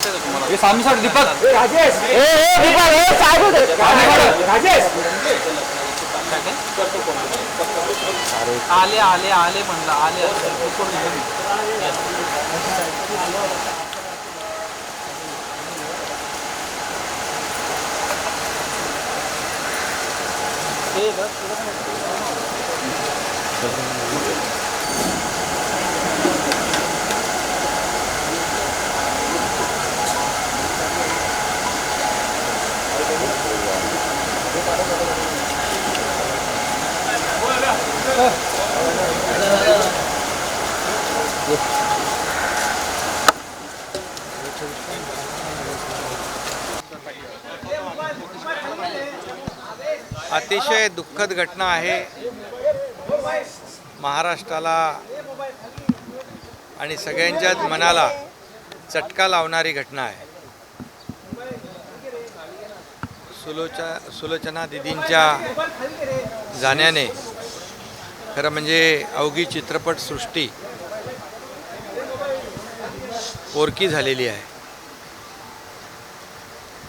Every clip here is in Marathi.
दिसतंय का तुम्हाला? हे सामने साइड दीपक राजेश राजेश काय काय? आले आले आले म्हणलं आले अतिशय दुःखद घटना आहे. महाराष्ट्राला आणि सगळ्यांच्याच मनाला चटका लावणारी घटना आहे. सुलोचना दीदींच्या जाण्याने खरं म्हणजे अवघी चित्रपटसृष्टी पोरकी झालेली आहे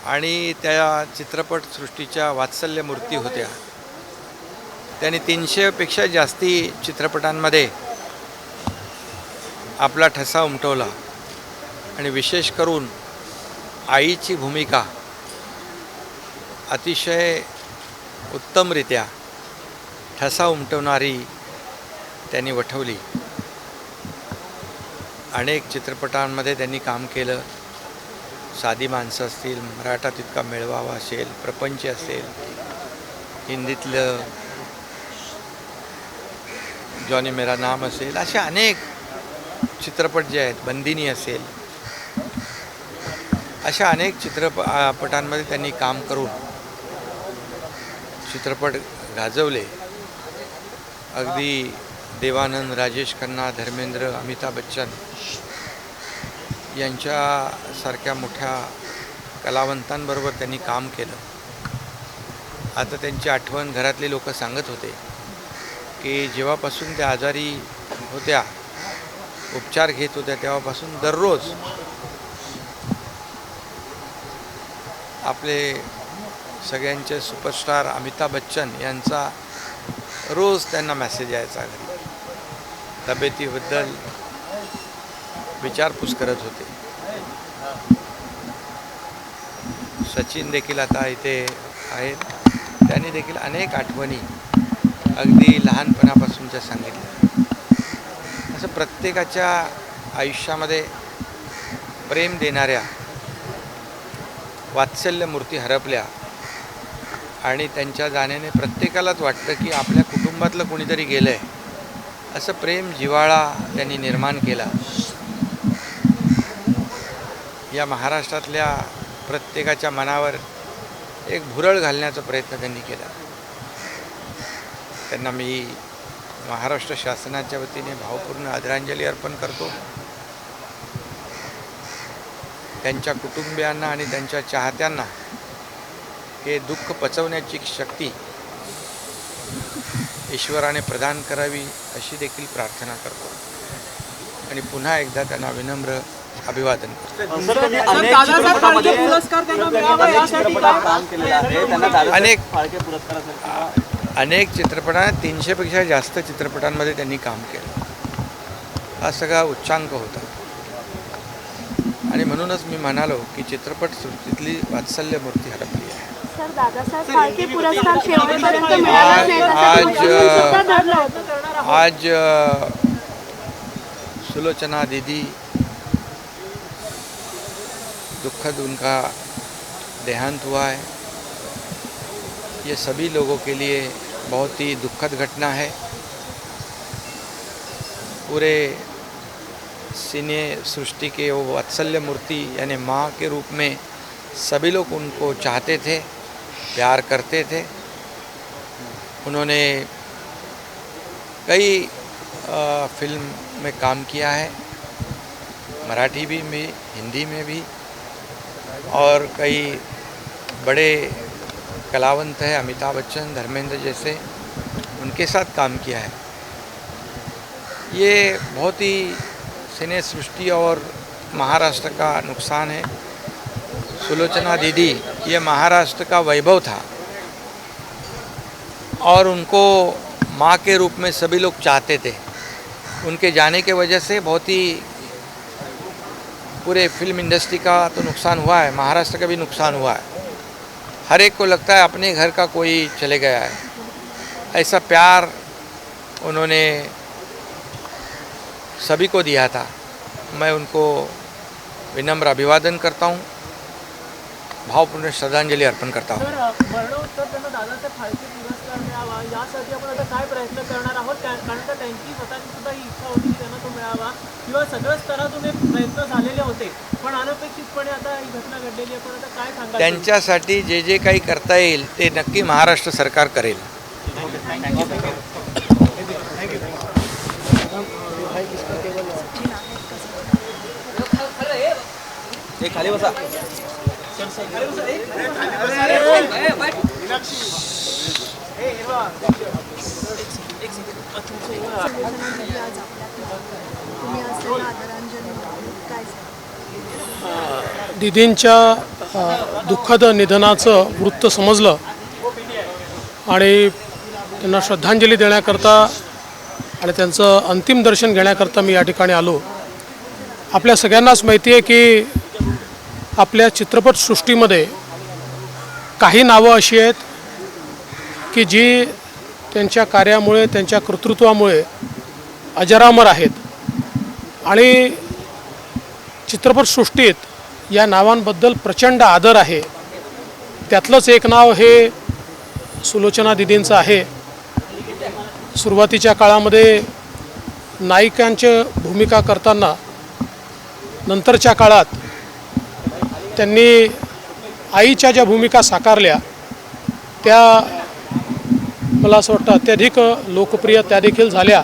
आणि त्या चित्रपटसृष्टीच्या वात्सल्य मूर्ती होत्या. त्यांनी 300पेक्षा जास्ती चित्रपटांमध्ये आपला ठसा उमटवला आणि विशेष करून आईची भूमिका अतिशय उत्तमरित्या ठसा उमटवणारी त्यांनी वठवली. अनेक चित्रपटांमध्ये त्यांनी काम केलं. साधी माणसं असतील, मराठा तितका मेळवावा असेल, प्रपंच असेल, हिंदीतलं जॉनी मेरा नाम असेल, असे अनेक चित्रपट जे आहेत, बंदिनी असेल, अशा अनेक चित्रपटांमध्ये त्यांनी काम करून चित्रपट गाजवले. अगदी देवानंद, राजेश खन्ना, धर्मेंद्र, अमिताभ बच्चन यांच्यासारख्या मोठ्या कलावंतांबरोबर त्यांनी काम केलं. आता त्यांची आठवण घरातले लोक सांगत होते की जेव्हापासून त्या आजारी होत्या, उपचार घेत होत्या, तेव्हापासून दररोज आपले सगळ्यांचे सुपरस्टार अमिताभ बच्चन यांचा रोज त्यांना मेसेज यायचा. घरी तब्येतीबद्दल विचारपूस करत होते. सचिन देखील आता इथे आहेत. त्यांनी देखील अनेक आठवणी अगदी लहानपणापासूनच्या सांगितल्या. असं प्रत्येकाच्या आयुष्यामध्ये प्रेम देणाऱ्या वात्सल्य मूर्ती हरपल्या आणि त्यांच्या जाण्याने प्रत्येकालाच वाटतं की आपल्या कुटुंबातलं कोणीतरी गेलं आहे, असं प्रेम जिव्हाळा त्यांनी निर्माण केला. या महाराष्ट्रातल्या प्रत्येकाच्या मनावर एक भुरळ घालण्याचा प्रयत्न त्यांनी केला. त्यांना मी महाराष्ट्र शासनाच्या वतीने भावपूर्ण आदरांजली अर्पण करतो. त्यांच्या कुटुंबियांना आणि त्यांच्या चाहत्यांना हे दुःख पचवण्याची शक्ती ईश्वराने प्रदान करावी अशी देखील प्रार्थना करतो आणि पुन्हा एकदा त्यांना विनम्र अभिवादन करतो. अनेक चित्रपटात 300पेक्षा जास्त चित्रपटांमध्ये त्यांनी काम केलं. हा सगळा उच्चांक होता आणि म्हणूनच मी म्हणालो की चित्रपट सृष्टीतली वात्सल्य मूर्ती हरपली आहे. आज सुलोचना दीदी दुखद उनका देहांत हुआ है. ये सभी लोगों के लिए बहुत ही दुखद घटना है. पूरे सिने सृष्टि के वो वात्सल्य मूर्ति यानी माँ के रूप में सभी लोग उनको चाहते थे, प्यार करते थे. उन्होंने कई फिल्म में काम किया है, मराठी भी में, हिंदी में भी, और कई बड़े कलावंत हैं अमिताभ बच्चन, धर्मेंद्र जैसे, उनके साथ काम किया है. ये बहुत ही सिने सृष्टि और महाराष्ट्र का नुकसान है. सुलोचना दीदी ये महाराष्ट्र का वैभव था और उनको माँ के रूप में सभी लोग चाहते थे। उनके जाने के वजह से बहुत ही पूरे फिल्म इंडस्ट्री का तो नुकसान हुआ है, महाराष्ट्र का भी नुकसान हुआ है। हर एक को लगता है अपने घर का कोई चले गया है। ऐसा प्यार उन्होंने सभी को दिया था। मैं उनको विनम्र अभिवादन करता हूँ, भावपूर्ण श्रद्धांजली अर्पण करता हूँ। मरणोत्तर त्यांना दादासाहेब फाळके पुरस्कार मिळावा यासाठी आपण आता काय प्रयत्न करणार आहोत, कारण का त्यांची स्वतःची सुद्धा ही इच्छा होती की त्यांना तो मिळावा, किंवा सगळ्या स्तरातून हे प्रयत्न झालेले होते, पण अनपेक्षितपणे आता ही घटना घडलेली आहे. पण आता काय सांगाल? त्यांच्यासाठी जे जे काही करता येईल ते नक्की महाराष्ट्र सरकार करेल. खाली बसा. दीदींच्या दुःखद निधनाचं वृत्त समजलं आणि त्यांना श्रद्धांजली देण्याकरता आणि त्यांचं अंतिम दर्शन घेण्याकरता मी या ठिकाणी आलो. आपल्या सगळ्यांनाच माहिती आहे की आपल्या चित्रपटसृष्टीमध्ये काही नावं अशी आहेत की जी त्यांच्या कार्यामुळे, त्यांच्या कर्तृत्वामुळे अजरामर आहेत आणि चित्रपटसृष्टीत या नावांबद्दल प्रचंड आदर आहे. त्यातलंच एक नाव हे सुलोचना दीदींचं आहे. सुरुवातीच्या काळामध्ये नायिकांची भूमिका करताना नंतरच्या काळात त्यांनी आईच्या ज्या भूमिका साकारल्या त्या मला असं वाटतं अत्याधिक लोकप्रिय त्या देखील झाल्या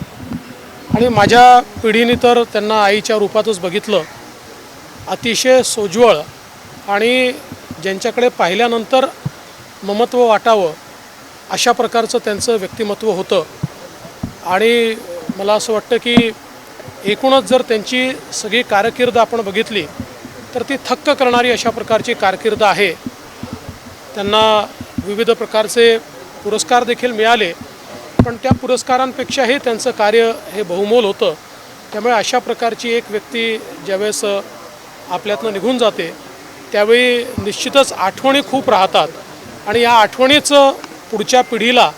आणि माझ्या पिढीने तर त्यांना आईच्या रूपातच बघितलं. अतिशय सोज्वळ आणि ज्यांच्याकडे पाहिल्यानंतर ममत्व वाटावं अशा प्रकारचं त्यांचं व्यक्तिमत्व होतं आणि मला असं वाटतं की एकूणच जर त्यांची सगळी कारकीर्द आपण बघितली तर ती थक्क करणारी अशा प्रकारची कारकीर्द आहे. त्यांना विविध प्रकारचे पुरस्कार देखील मिळाले, पण त्या पुरस्कारांपेक्षाही त्यांचं कार्य हे बहुमोल होतं. त्यामुळे अशा प्रकारची एक व्यक्ती ज्यावेळेस आपल्यातनं निघून जाते त्यावेळी निश्चितच आठवणी खूप राहतात आणि या आठवणीच पुढच्या पिढीला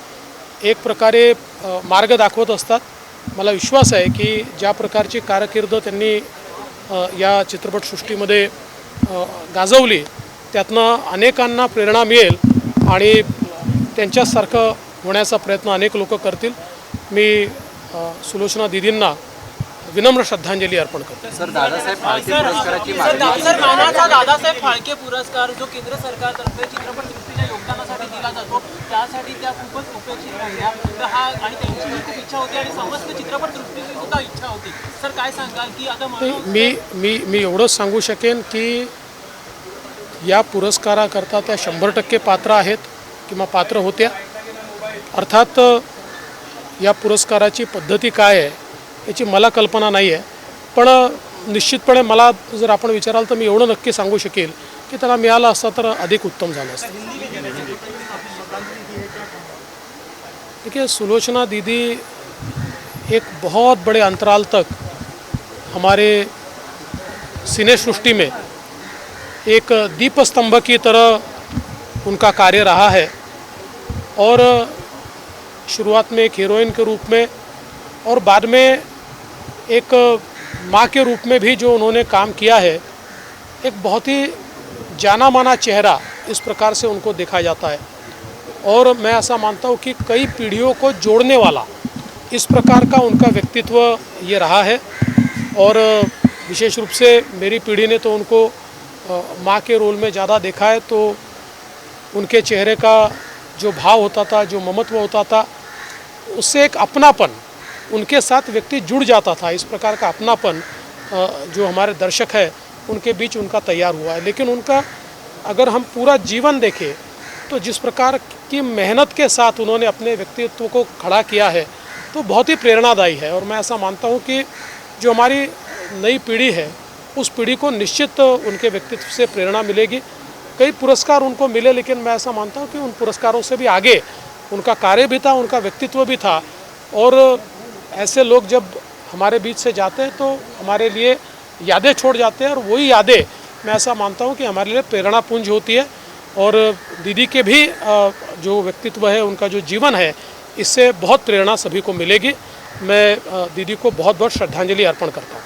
एक प्रकारे मार्ग दाखवत असतात. मला विश्वास आहे की ज्या प्रकारची कारकीर्द त्यांनी या चित्रपटसृष्टीमध्ये गाजवली त्यातनं अनेकांना प्रेरणा मिळेल आणि त्यांच्यासारखं होण्याचा प्रयत्न अनेक लोक करतील. मी सुलोचना दीदींना विनम्र श्रद्धांजली अर्पण करतो. सर, दादासाहेब फाळके पुरस्काराची मागणी. सर, मानाचा दादासाहेब फाळके पुरस्कार जो केंद्र सरकारतर्फे चित्रपटसृष्टीच्या योगदानासाठी दिला जातो त्यासाठी त्या खूपच अपेक्षित राहिल्या. तर हा आणि त्यांची खूप इच्छा होती आणि समस्त चित्रपटसृष्टीची सुद्धा इच्छा होती. सर, काय सांगाल की आता मी एवढंच सांगू शकेन की या पुरस्काराकरता त्या 100% पात्र आहेत किंवा पात्र होत्या. अर्थात या पुरस्काराची पद्धती काय आहे याची मला कल्पना नाही आहे, पण निश्चितपणे मला जर आपण विचाराल तर मी एवढं नक्की सांगू शकेल कि त्याला मिळाला असता तर अधिक उत्तम झालं असतं. देखिए, सुलोचना दीदी एक बहुत बड़े अंतराल तक हमारे सिने सृष्टि में एक दीप स्तंभ की तरह उनका कार्य रहा है और शुरुआत में एक हीरोइन के रूप में और बाद में एक माँ के रूप में भी जो उन्होंने काम किया है, एक बहुत ही जाना माना चेहरा इस प्रकार से उनको देखा जाता है और मैं ऐसा मानता हूँ कि कई पीढ़ियों को जोड़ने वाला इस प्रकार का उनका व्यक्तित्व ये रहा है. और विशेष रूप से मेरी पीढ़ी ने तो उनको माँ के रोल में ज़्यादा देखा है, तो उनके चेहरे का जो भाव होता था, जो ममत्व होता था, उससे एक अपनापन उनके साथ व्यक्ति जुड़ जाता था. इस प्रकार का अपनापन जो हमारे दर्शक है उनके बीच उनका तैयार हुआ है. लेकिन उनका अगर हम पूरा जीवन देखें तो जिस प्रकार की मेहनत के साथ उन्होंने अपने व्यक्तित्व को खड़ा किया है तो बहुत ही प्रेरणादायी है. और मैं ऐसा मानता हूँ कि जो हमारी नई पीढ़ी है उस पीढ़ी को निश्चित उनके व्यक्तित्व से प्रेरणा मिलेगी कई पुरस्कार उनको मिले, लेकिन मैं ऐसा मानता हूँ कि उन पुरस्कारों से भी आगे उनका कार्य भी था, उनका व्यक्तित्व भी था। और ऐसे लोग जब हमारे बीच से जाते हैं तो हमारे लिए यादें छोड़ जाते हैं, और वही यादें मैं ऐसा मानता हूँ कि हमारे लिए प्रेरणापुंज होती है। और दीदी के भी जो व्यक्तित्व है, उनका जो जीवन है, इससे बहुत प्रेरणा सभी को मिलेगी। मैं दीदी को बहुत बहुत श्रद्धांजलि अर्पण करता हूँ।